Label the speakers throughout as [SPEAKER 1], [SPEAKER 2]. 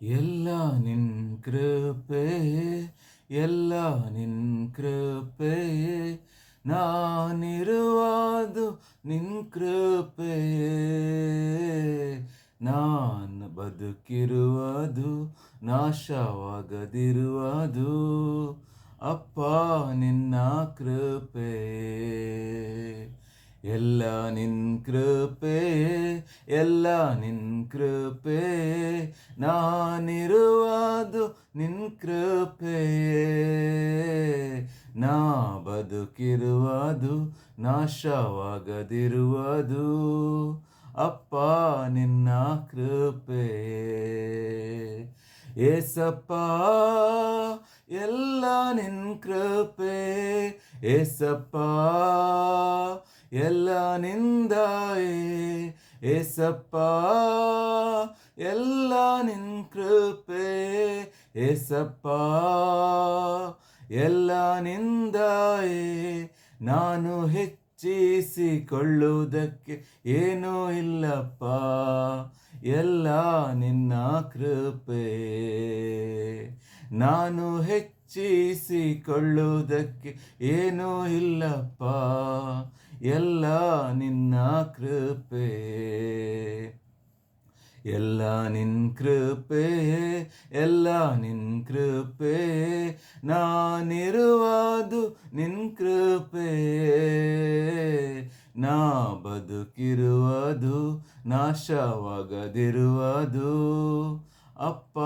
[SPEAKER 1] ಎಲ್ಲ ನಿನ್ ಕೃಪೆ, ಎಲ್ಲ ನಿನ್ ಕೃಪೆ, ನಾನಿರುವುದು ನಿನ್ ಕೃಪೆ, ನಾನು ಬದುಕಿರುವುದು ನಾಶವಾಗದಿರುವುದು ಅಪ್ಪ ನಿನ್ನ ಕೃಪೆ. ಎಲ್ಲ ನಿನ್ ಕೃಪೆ, ಎಲ್ಲ ನಿನ್ ಕೃಪೆ, ನಾನಿರುವುದು ನಿನ್ ಕೃಪೆ, ನಾ ಬದುಕಿರುವುದು ನಾಶವಾಗದಿರುವುದು ಅಪ್ಪ ನಿನ್ನ ಕೃಪೆ. ಏಸಪ್ಪ ಎಲ್ಲ ನಿನ್ ಕೃಪೆ, ಏಸಪ್ಪ ಎಲ್ಲ ನಿಂದಾಯೇ, ಏಸಪ್ಪ ಎಲ್ಲ ನಿನ್ ಕೃಪೆ, ಏಸಪ್ಪ ಎಲ್ಲ ನಿಂದಾಯೇ, ನಾನು ಹೆಚ್ಚಿಸಿಕೊಳ್ಳುವುದಕ್ಕೆ ಏನೂ ಇಲ್ಲಪ್ಪ, ಎಲ್ಲ ನಿನ್ನ ಕೃಪೆ, ನಾನು ಹೆಚ್ಚಿಸಿಕೊಳ್ಳುವುದಕ್ಕೆ ಏನೂ ಇಲ್ಲಪ್ಪ, ಎಲ್ಲ ನಿನ್ನ ಕೃಪೆ. ಎಲ್ಲ ನಿನ್ ಕೃಪೆ, ಎಲ್ಲ ನಿನ್ ಕೃಪೆ, ನಾನಿರುವುದು ನಿನ್ ಕೃಪೆ, ನಾ ಬದುಕಿರುವುದು ನಾಶವಾಗದಿರುವುದು ಅಪ್ಪ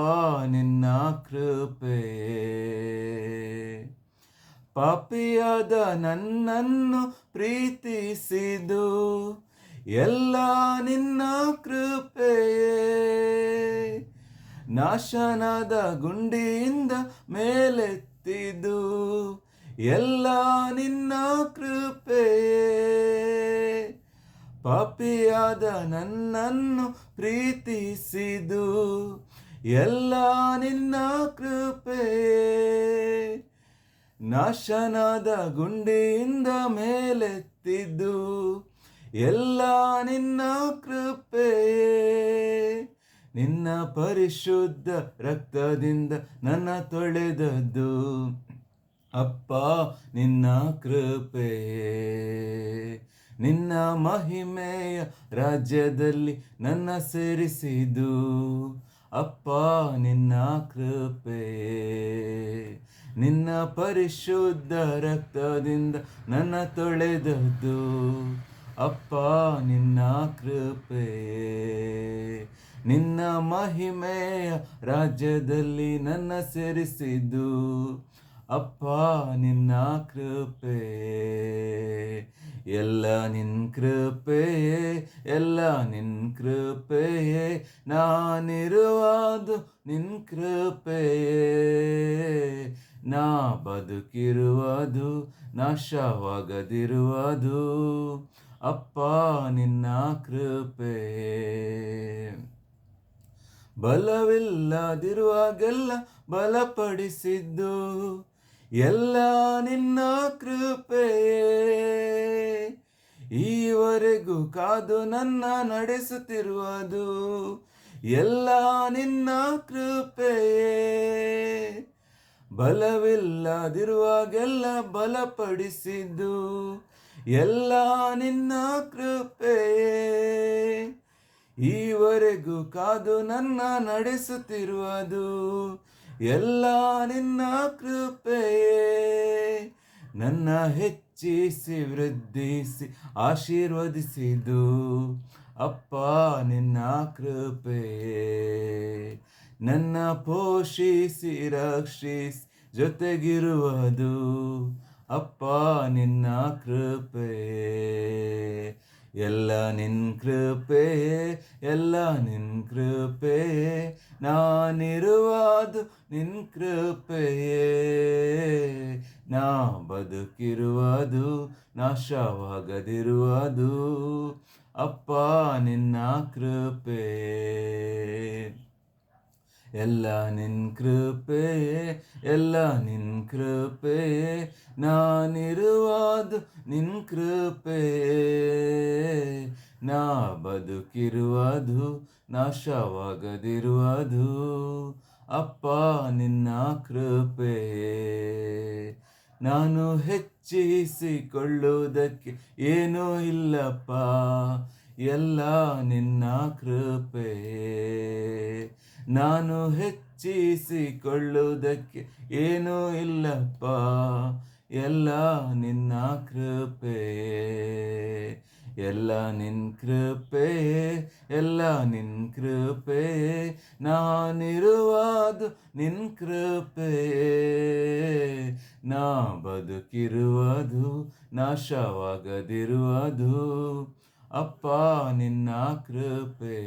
[SPEAKER 1] ನಿನ್ನ ಕೃಪೆ. ಪಾಪಿಯಾದ ನನ್ನನ್ನು ಪ್ರೀತಿಸಿದು ಎಲ್ಲ ನಿನ್ನ ಕೃಪೆಯೇ, ನಾಶನದ ಗುಂಡಿಯಿಂದ ಮೇಲೆತ್ತಿದು ಎಲ್ಲ ನಿನ್ನ ಕೃಪೆಯೇ, ಪಾಪಿಯಾದ ನನ್ನನ್ನು ಪ್ರೀತಿಸಿದು ಎಲ್ಲ ನಿನ್ನ ಕೃಪೆಯೇ, ನಾಶನದ ಗುಂಡಿಯಿಂದ ಮೇಲೆತ್ತಿದ್ದು ಎಲ್ಲ ನಿನ್ನ ಕೃಪೆಯೇ, ನಿನ್ನ ಪರಿಶುದ್ಧ ರಕ್ತದಿಂದ ನನ್ನ ತೊಳೆದದ್ದು ಅಪ್ಪ ನಿನ್ನ ಕೃಪೆಯೇ, ನಿನ್ನ ಮಹಿಮೆಯ ರಾಜ್ಯದಲ್ಲಿ ನನ್ನ ಸೇರಿಸಿದು ಅಪ್ಪ ನಿನ್ನ ಕೃಪೆಯೇ, ನಿನ್ನ ಪರಿಶುದ್ಧ ರಕ್ತದಿಂದ ನನ್ನ ತೊಳೆದದ್ದು ಅಪ್ಪ ನಿನ್ನ ಕೃಪೆಯೇ, ನಿನ್ನ ಮಹಿಮೆಯ ರಾಜ್ಯದಲ್ಲಿ ನನ್ನ ಸೇರಿಸಿದ್ದು ಅಪ್ಪ ನಿನ್ನ ಕೃಪೆಯೇ. ಎಲ್ಲ ನಿನ್ ಕೃಪೆಯೇ, ಎಲ್ಲ ನಿನ್ ಕೃಪೆಯೇ, ನಾನಿರುವುದು ನಿನ್ ಕೃಪೆಯೇ, ನಾ ಬದುಕಿರುವುದು ನಾಶವಾಗದಿರುವುದು ಅಪ್ಪ ನಿನ್ನ ಕೃಪೆಯೇ. ಬಲವಿಲ್ಲದಿರುವಾಗೆಲ್ಲ ಬಲಪಡಿಸಿದ್ದು ಎಲ್ಲ ನಿನ್ನ ಕೃಪೆಯೇ, ಈವರೆಗೂ ಕಾದು ನನ್ನ ನಡೆಸುತ್ತಿರುವುದು ಎಲ್ಲ ನಿನ್ನ ಕೃಪೆಯೇ, ಬಲವಿಲ್ಲದಿರುವಾಗೆಲ್ಲ ಬಲಪಡಿಸಿದ್ದು ಎಲ್ಲ ನಿನ್ನ ಕೃಪೆಯೇ, ಈವರೆಗೂ ಕಾದು ನನ್ನ ನಡೆಸುತ್ತಿರುವುದು ಎಲ್ಲ ನಿನ್ನ ಕೃಪೆಯೇ, ನನ್ನ ಹೆಚ್ಚಿಸಿ ವೃದ್ಧಿಸಿ ಆಶೀರ್ವದಿಸಿದು ಅಪ್ಪ ನಿನ್ನ ಕೃಪೆಯೇ, ನನ್ನ ಪೋಷಿಸಿ ರಕ್ಷಿಸಿ ಜೊತೆಗಿರುವುದು ಅಪ್ಪ ನಿನ್ನ ಕೃಪೆಯೇ. ಎಲ್ಲ ನಿನ್ ಕೃಪೆಯೇ, ಎಲ್ಲ ನಿನ್ ಕೃಪೆಯೇ, ನಾನಿರುವುದು ನಿನ್ ಕೃಪೆಯೇ, ನಾ ಬದುಕಿರುವುದು ನಾಶವಾಗದಿರುವುದು ಅಪ್ಪ ನಿನ್ನ ಕೃಪೆಯೇ. ಎಲ್ಲ ನಿನ್ ಕೃಪೆಯೇ, ಎಲ್ಲ ನಿನ್ ಕೃಪೆಯೇ, ನಾನಿರುವುದು ನಿನ್ ಕೃಪೆಯೇ, ನಾ ಬದುಕಿರುವುದು ನಾಶವಾಗದಿರುವುದು ಅಪ್ಪ ನಿನ್ನ ಕೃಪೆ. ನಾನು ಹೆಚ್ಚಿಸಿಕೊಳ್ಳುವುದಕ್ಕೆ ಏನೂ ಇಲ್ಲಪ್ಪ, ಎಲ್ಲ ನಿನ್ನ ಕೃಪೆ. ನಾನು ಹೆಚ್ಚಿಸಿಕೊಳ್ಳುವುದಕ್ಕೆ ಏನೂ ಇಲ್ಲಪ್ಪ, ಎಲ್ಲ ನಿನ್ನ ಕೃಪೆ. ಎಲ್ಲ ನಿನ್ ಕೃಪೆ, ಎಲ್ಲ ನಿನ್ ಕೃಪೆ, ನಾನಿರುವುದು ನಿನ್ ಕೃಪೆ. ನಾ ಬದುಕಿರುವುದು ನಾಶವಾಗದಿರುವುದು ಅಪ್ಪ ನಿನ್ನ ಕೃಪೆ.